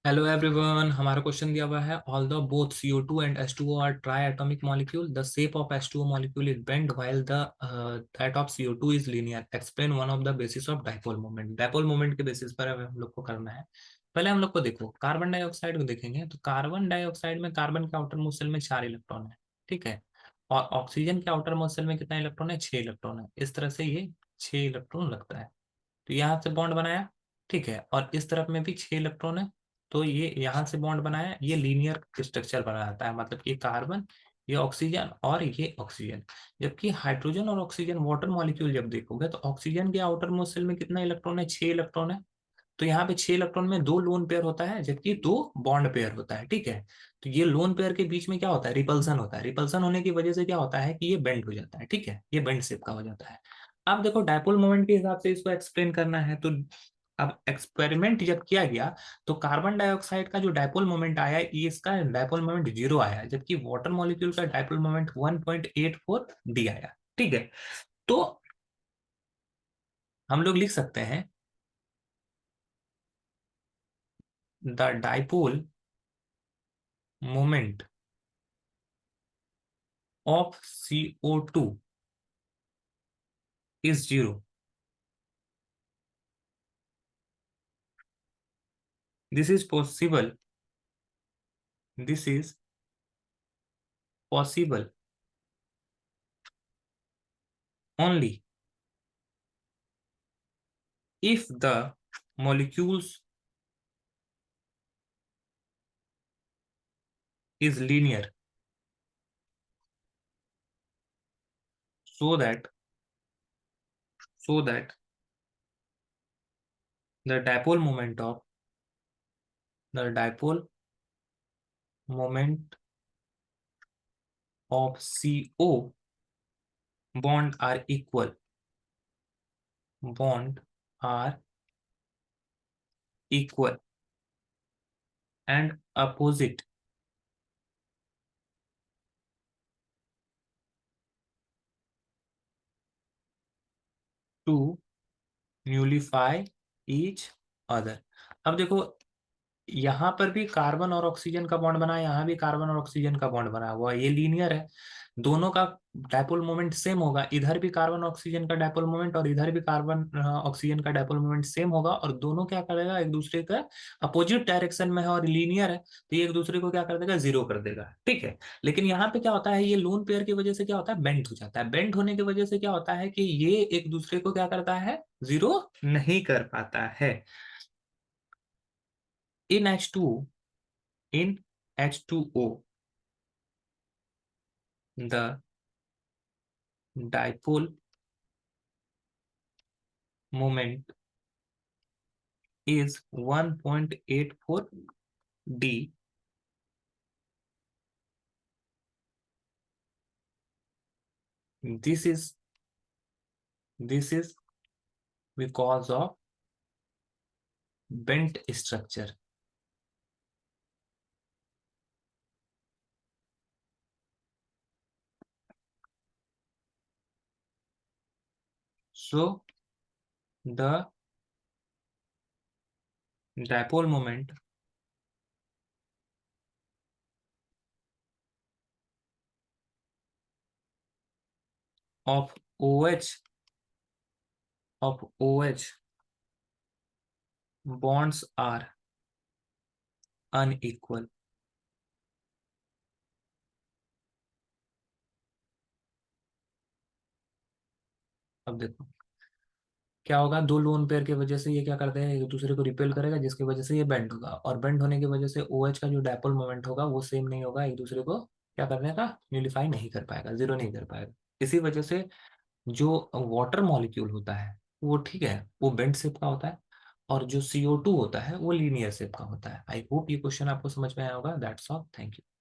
Hello everyone, हमारा question दिया हुआ है। Although both CO2 and H2O are triatomic molecule, the shape of H2O molecule is bend while the that of CO2 is linear. Explain one of the basis of dipole moment. Dipole moment के basis पर अब हम लोग को करना है। पहले हम लोग को देखो, कार्बन डाइऑक्साइड को देखेंगे तो कार्बन डाइऑक्साइड में कार्बन के आउटर मोस्ट शेल में 4 इलेक्ट्रॉन है, ठीक है। और ऑक्सीजन के आउटर मोस्ट शेल में कितना इलेक्ट्रॉन है? 6 इलेक्ट्रॉन है। इस तरह से ये 6 इलेक्ट्रॉन लगता है। तो यहाँ से बॉन्ड बनाया, ठीक है। और इस तरफ में भी 6 इलेक्ट्रॉन है, तो ये यहाँ से बॉन्ड बनाया। ये लीनियर स्ट्रक्चर बना रहता है, मतलब ये कार्बन, ये ऑक्सीजन और ये ऑक्सीजन। जबकि हाइड्रोजन और ऑक्सीजन वाटर मॉलिक्यूल जब देखोगे तो ऑक्सीजन के आउटर मोस्ट शेल में कितना इलेक्ट्रॉन है? 6 इलेक्ट्रॉन है। तो यहाँ पे 6 इलेक्ट्रॉन में 2 लोन पेयर होता है, जबकि 2 बॉन्ड पेयर होता है, ठीक है। तो ये लोन पेयर के बीच में क्या होता है? रिपल्सन होता है। रिपल्सन होने की वजह से क्या होता है कि ये बेंड हो जाता है, ठीक है। ये बेंड शेप का हो जाता है। अब देखो, डायपोल मोमेंट के हिसाब से इसको एक्सप्लेन करना है तो अब एक्सपेरिमेंट जब किया गया तो कार्बन डाइऑक्साइड का जो डायपोल मोमेंट आया, ये इसका डायपोल मोमेंट 0 आया, जबकि वाटर मॉलिक्यूल का डायपोल मोमेंट 1.84 डी आया, ठीक है। तो हम लोग लिख सकते हैं the dipole moment of CO2 is 0. This is possible. This is possible only if the molecules is linear, so that so that the dipole moment of CO bond are equal. Bond are equal and opposite to nullify each other. अब देखो, यहाँ पर भी carbon और oxygen का bond बना है, यहाँ भी कार्बन और ऑक्सीजन का बॉन्ड बना हुआ है, ये लीनियर है। दोनों का डायपोल मोमेंट सेम होगा। इधर भी कार्बन ऑक्सीजन का डायपोल मोमेंट और इधर भी कार्बन ऑक्सीजन का डायपोल मोमेंट सेम होगा, और दोनों क्या करेगा? एक दूसरे का अपोजिट डायरेक्शन में है और लीनियर है, तो ये एक दूसरे को क्या कर देगा? 0 कर देगा, ठीक है। लेकिन यहाँ पे क्या होता है? ये लोन पेयर की वजह से क्या होता है? बेंड हो जाता है। बेंड होने की वजह से क्या होता है कि ये एक दूसरे को क्या करता है? 0 नहीं कर पाता है। इन H2 in H2O, the dipole moment is 1.84 D. This is because of bent structure. So the dipole moment of OH bonds are unequal. अब देखो क्या होगा, 2 लोन पेयर की वजह से ये क्या करते हैं? एक दूसरे को रिपेल करेगा, जिसकी वजह से ये बेंड होगा, और बेंड होने की वजह से OH का जो डायपोल मोमेंट होगा वो सेम नहीं होगा, एक दूसरे को क्या करने का? न्यूलिफाई नहीं कर पाएगा, 0 नहीं कर पाएगा। इसी वजह से जो वाटर मॉलिक्यूल होता है वो, ठीक है, वो बेंड शेप का होता है, और जो CO2 होता है वो लीनियर शेप का होता है। आई होप ये क्वेश्चन आपको समझ में आया होगा। That's all, thank you.